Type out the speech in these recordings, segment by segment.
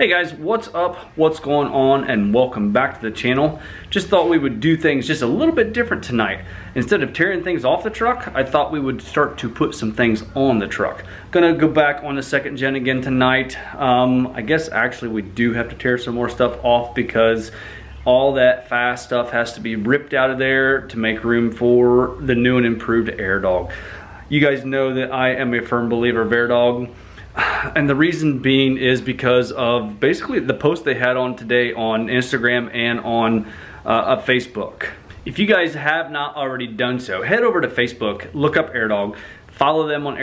Hey guys, what's up? What's going on? And welcome back to the channel. Just thought we would do things just a little bit different tonight. Instead of tearing things off the truck, I thought we would start to put some things on the truck. Gonna go back on the second gen again tonight. I guess actually we do have to tear some more stuff off because all that fast stuff has to be ripped out of there to make room for the new and improved AirDog. You guys know that I am a firm believer of AirDog. And the reason being is because of basically the post they had on today on Instagram and on Facebook. If you guys have not already done so, head over to Facebook, look up AirDog, follow them on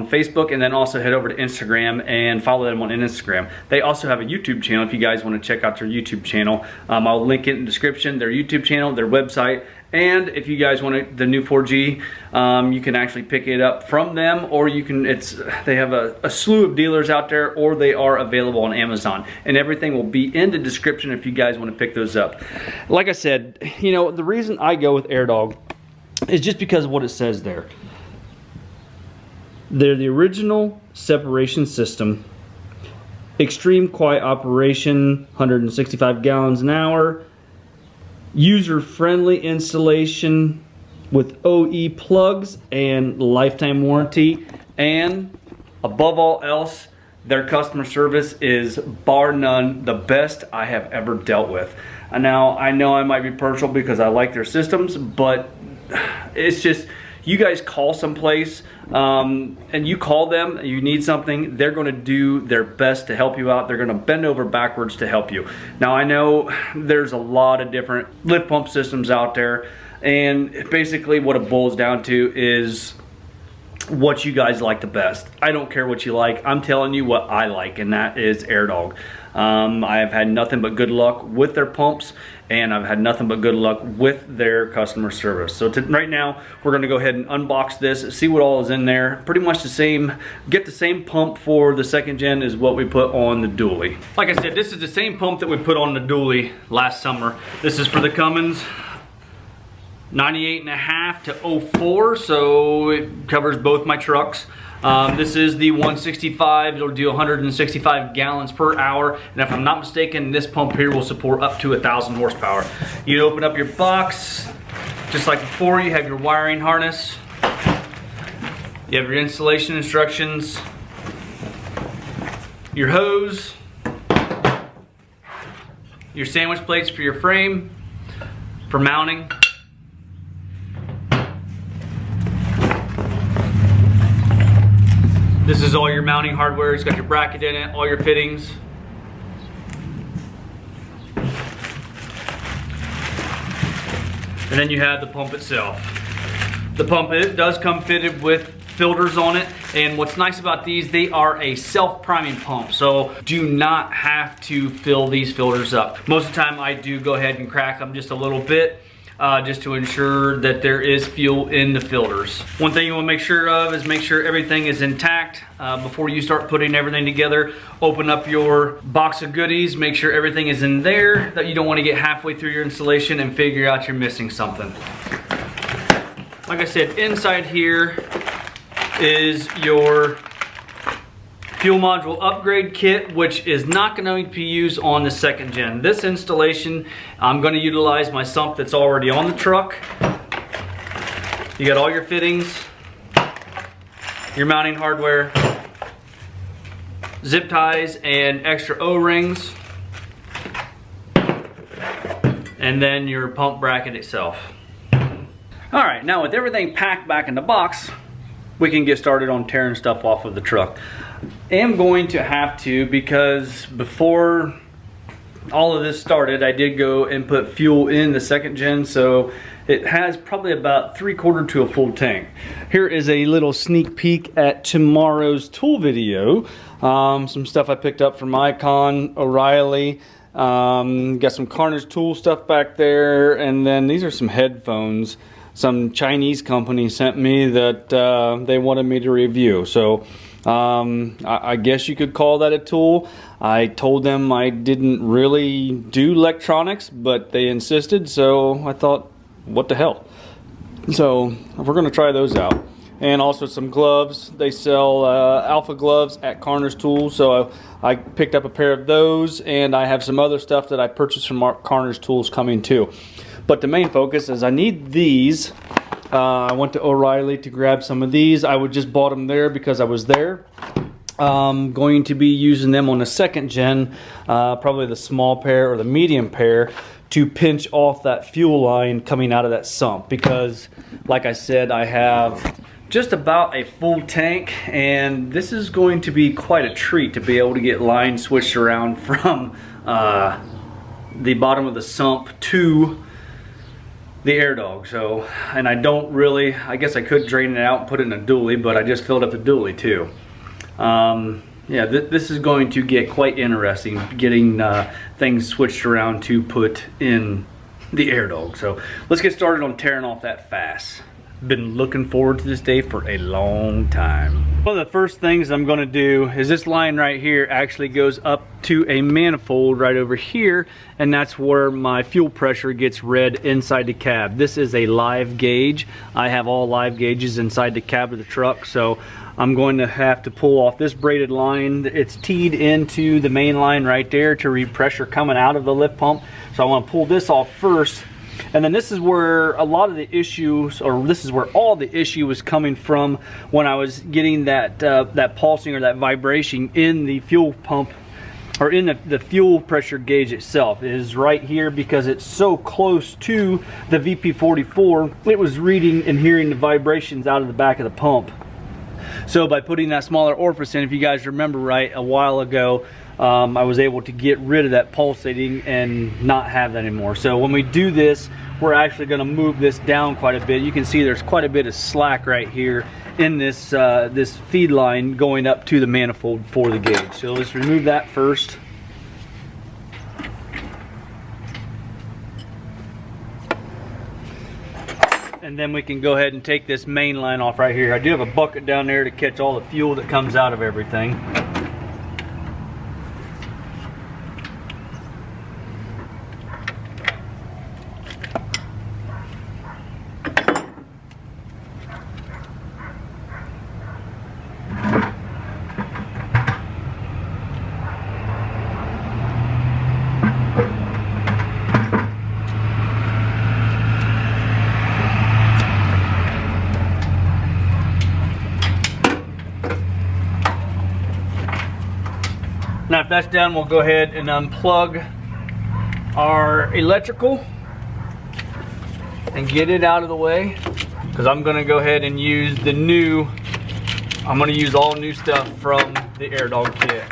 Facebook, and then also head over to Instagram and follow them on Instagram. They also have a YouTube channel if you guys want to check out their YouTube channel. I'll link it in the description, their YouTube channel, their website. And if you guys want the new 4G, you can actually pick it up from them, or you can. They have a slew of dealers out there, or they are available on Amazon. And everything will be in the description if you guys want to pick those up. Like I said, you know, the reason I go with AirDog is just because of what it says there. They're the original separation system, extreme quiet operation, 165 gallons an hour. User-friendly installation with OE plugs and lifetime warranty, and above all else, their customer service is bar none the best I have ever dealt with. And now I know I might be partial because I like their systems, but it's just, you guys call someplace and you call them, you need something, they're going to do their best to help you out. They're going to bend over backwards to help you. Now I know there's a lot of different lift pump systems out there, and basically what it boils down to is what you guys like the best. I don't care what you like, I'm telling you what I like, and that is AirDog. I have had nothing but good luck with their pumps, and I've had nothing but good luck with their customer service. So right now, we're gonna go ahead and unbox this, see what all is in there. Pretty much the same, get the same pump for the second gen as what we put on the dually. Like I said, this is the same pump that we put on the dually last summer. This is for the Cummins 98.5 to 04, so it covers both my trucks. This is the 165, it'll do 165 gallons per hour, and if I'm not mistaken, this pump here will support up to 1,000 horsepower. You open up your box, just like before, you have your wiring harness, you have your installation instructions, your hose, your sandwich plates for your frame, for mounting. This is all your mounting hardware. It's got your bracket in it, all your fittings. And then you have the pump itself. The pump, it does come fitted with filters on it. And what's nice about these, they are a self-priming pump. So do not have to fill these filters up. Most of the time I do go ahead and crack them just a little bit. Just to ensure that there is fuel in the filters. One thing you want to make sure of is make sure everything is intact before you start putting everything together. Open up your box of goodies, make sure everything is in there, that you don't want to get halfway through your installation and figure out you're missing something. Like I said, inside here is your fuel module upgrade kit, which is not going to be used on the second gen. This installation, I'm going to utilize my sump that's already on the truck. You got all your fittings, your mounting hardware, zip ties and extra O-rings, and then your pump bracket itself. All right, now with everything packed back in the box, we can get started on tearing stuff off of the truck. I am going to have to, because before all of this started, I did go and put fuel in the second gen, so it has probably about 3/4 to a full tank. Here is a little sneak peek at tomorrow's tool video. Some stuff I picked up from Icon, O'Reilly. Got some Carnage tool stuff back there, and then these are some headphones some Chinese company sent me that they wanted me to review. So I guess you could call that a tool. I told them I didn't really do electronics, but they insisted, so I thought, what the hell. So we're gonna try those out. and also some gloves. They sell Alpha gloves at Carner's Tools, so I picked up a pair of those, and I have some other stuff that I purchased from Carner's Tools coming too. But the main focus is I need these. I went to O'Reilly to grab some of these. I would just bought them there because I was there. Going to be using them on the second gen, probably the small pair or the medium pair, to pinch off that fuel line coming out of that sump, because like I said, I have just about a full tank, and this is going to be quite a treat to be able to get lines switched around from the bottom of the sump to the AirDog. So, and I don't really, I guess I could drain it out and put it in a dually, but I just filled up the dually too. Yeah, this is going to get quite interesting, getting things switched around to put in the AirDog. So let's get started on tearing off that fass. Been looking forward to this day for a long time. One of the first things I'm going to do is this line right here actually goes up to a manifold right over here, and that's where my fuel pressure gets read inside the cab. This is a live gauge. I have all live gauges inside the cab of the truck, so I'm going to have to pull off this braided line. It's teed into the main line right there to read pressure coming out of the lift pump. So I want to pull this off first. And then this is where a lot of the issues, or this is where all the issue was coming from when I was getting that that pulsing or that vibration in the fuel pump, or in the fuel pressure gauge itself. It is right here because it's so close to the VP44. It was reading and hearing the vibrations out of the back of the pump. So by putting that smaller orifice in, if you guys remember right, a while ago, I was able to get rid of that pulsating and not have that anymore. So when we do this, we're actually going to move this down quite a bit. You can see there's quite a bit of slack right here in this this feed line going up to the manifold for the gauge. So let's remove that first. And then we can go ahead and take this main line off right here. I do have a bucket down there to catch all the fuel that comes out of everything. Now if that's done, we'll go ahead and unplug our electrical and get it out of the way, because I'm going to go ahead and use the new, I'm going to use all new stuff from the AirDog kit.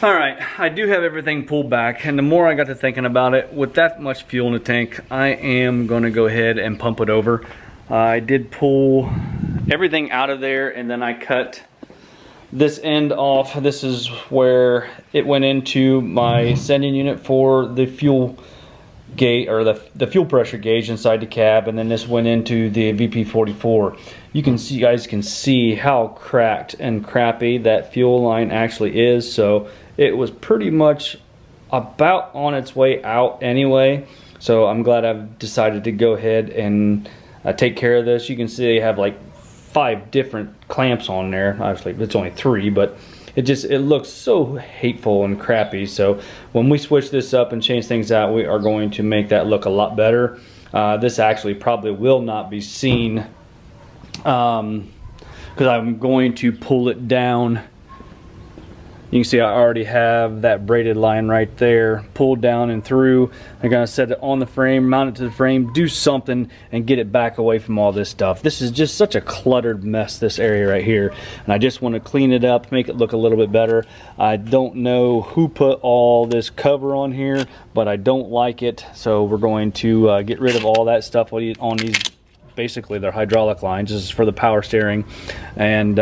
Alright, I do have everything pulled back, and the more I got to thinking about it, with that much fuel in the tank, I am going to go ahead and pump it over. I did pull everything out of there, and then I cut this end off. This is where it went into my sending unit for the fuel gauge, or the fuel pressure gauge inside the cab, and then this went into the VP44. You can see, you guys can see how cracked and crappy that fuel line actually is. So it was pretty much about on its way out anyway. So I'm glad I've decided to go ahead and take care of this. You can see they have like 5 different clamps on there. Obviously it's only 3, but it looks so hateful and crappy. So when we switch this up and change things out, we are going to make that look a lot better. This actually probably will not be seen, because I'm going to pull it down You can see I already have that braided line right there pulled down and through. I'm gonna set it on the frame, mount it to the frame, do something and get it back away from all this stuff. This is just such a cluttered mess, this area right here, and I just want to clean it up, make it look a little bit better. I don't know who put all this cover on here, but I don't like it, so we're going to get rid of all that stuff on these. Basically they're hydraulic lines. This is for the power steering, and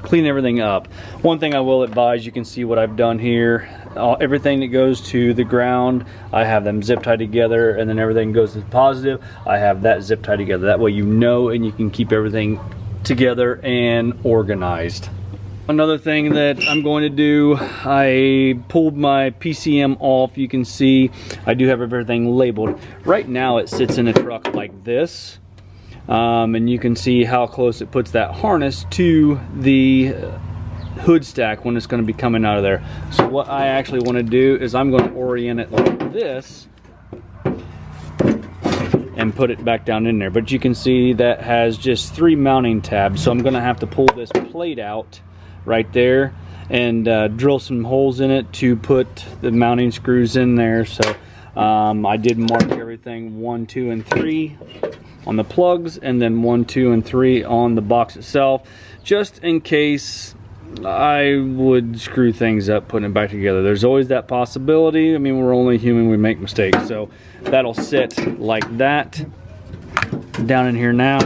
clean everything up. One thing I will advise, you can see what I've done here. Everything that goes to the ground, I have them zip tied together, and then everything goes to the positive, I have that zip tied together. That way you know, and you can keep everything together and organized. Another thing that I'm going to do, I pulled my PCM off. You can see I do have everything labeled. Right now it sits in a truck like this. And you can see how close it puts that harness to the hood stack when it's going to be coming out of there. So what I actually want to do is I'm going to orient it like this and put it back down in there. But you can see that has just 3 mounting tabs, so I'm going to have to pull this plate out right there and drill some holes in it to put the mounting screws in there. So I did mark everything 1, 2, and 3 on the plugs, and then 1, 2, and 3 on the box itself, just in case I would screw things up putting it back together. There's always that possibility. I mean, we're only human, we make mistakes. So that'll sit like that down in here now.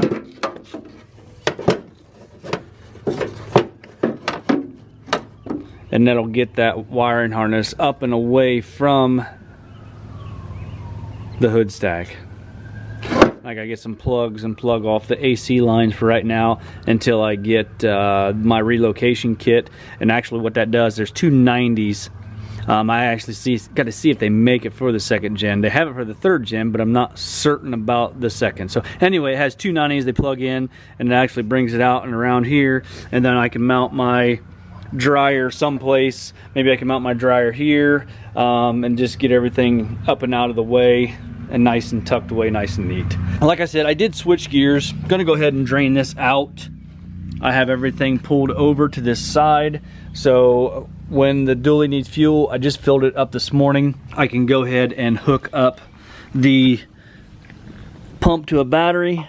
And that'll get that wiring harness up and away from the hood stack. I gotta get some plugs and plug off the AC lines for right now until I get my relocation kit. And actually what that does, there's 2 90s. I actually got to see if they make it for the 2nd gen. They have it for the 3rd gen, but I'm not certain about the 2nd. So anyway, it has 2 90s they plug in, and it actually brings it out and around here, and then I can mount my dryer someplace. Maybe I can mount my dryer here, and just get everything up and out of the way and nice and tucked away, nice and neat. Like I said, I did switch gears. I'm gonna go ahead and drain this out. I have everything pulled over to this side, so when the dually needs fuel, I just filled it up this morning. I can go ahead and hook up the pump to a battery.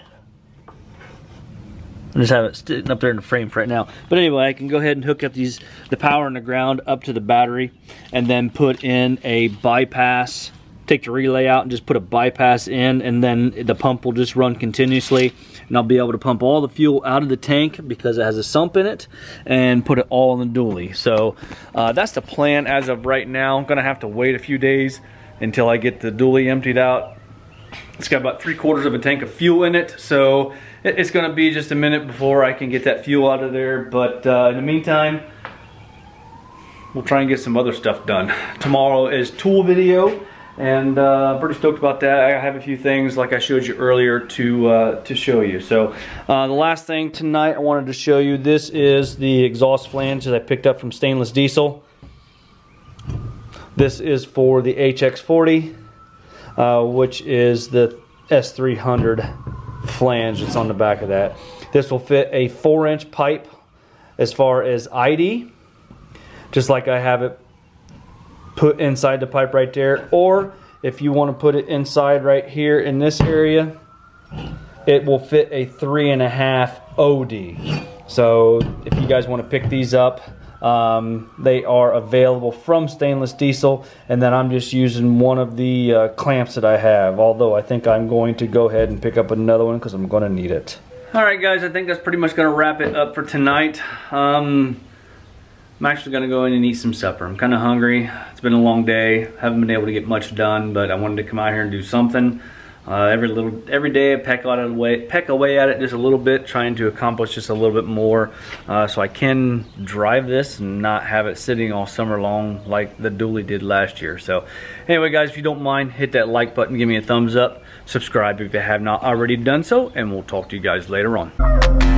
I just have it sitting up there in the frame for right now. But anyway, I can go ahead and hook up the power and the ground up to the battery, and then put in a bypass. Take the relay out and just put a bypass in, and then the pump will just run continuously, and I'll be able to pump all the fuel out of the tank because it has a sump in it, and put it all in the dually. So that's the plan as of right now. I'm gonna have to wait a few days until I get the dually emptied out. It's got about 3/4 of a tank of fuel in it, so it's gonna be just a minute before I can get that fuel out of there. But in the meantime, we'll try and get some other stuff done. Tomorrow is tool video, and I'm pretty stoked about that. I have a few things like I showed you earlier to show you. So the last thing tonight I wanted to show you, this is the exhaust flange that I picked up from Stainless Diesel. This is for the HX40, which is the S300 flange that's on the back of that. This will fit a 4-inch pipe as far as ID, just like I have it put inside the pipe right there. Or if you want to put it inside right here in this area, it will fit a 3.5 OD. So if you guys want to pick these up, they are available from Stainless Diesel, and then I'm just using one of the clamps that I have, although I think I'm going to go ahead and pick up another one because I'm going to need it. Alright guys, I think that's pretty much going to wrap it up for tonight. I'm actually going to go in and eat some supper. I'm kind of hungry. It's been a long day. Haven't been able to get much done, but I wanted to come out here and do something. Every day I peck away at it just a little bit, trying to accomplish just a little bit more, so I can drive this and not have it sitting all summer long like the dually did last year. So anyway guys, if you don't mind, hit that like button, give me a thumbs up, subscribe if you have not already done so, and we'll talk to you guys later on.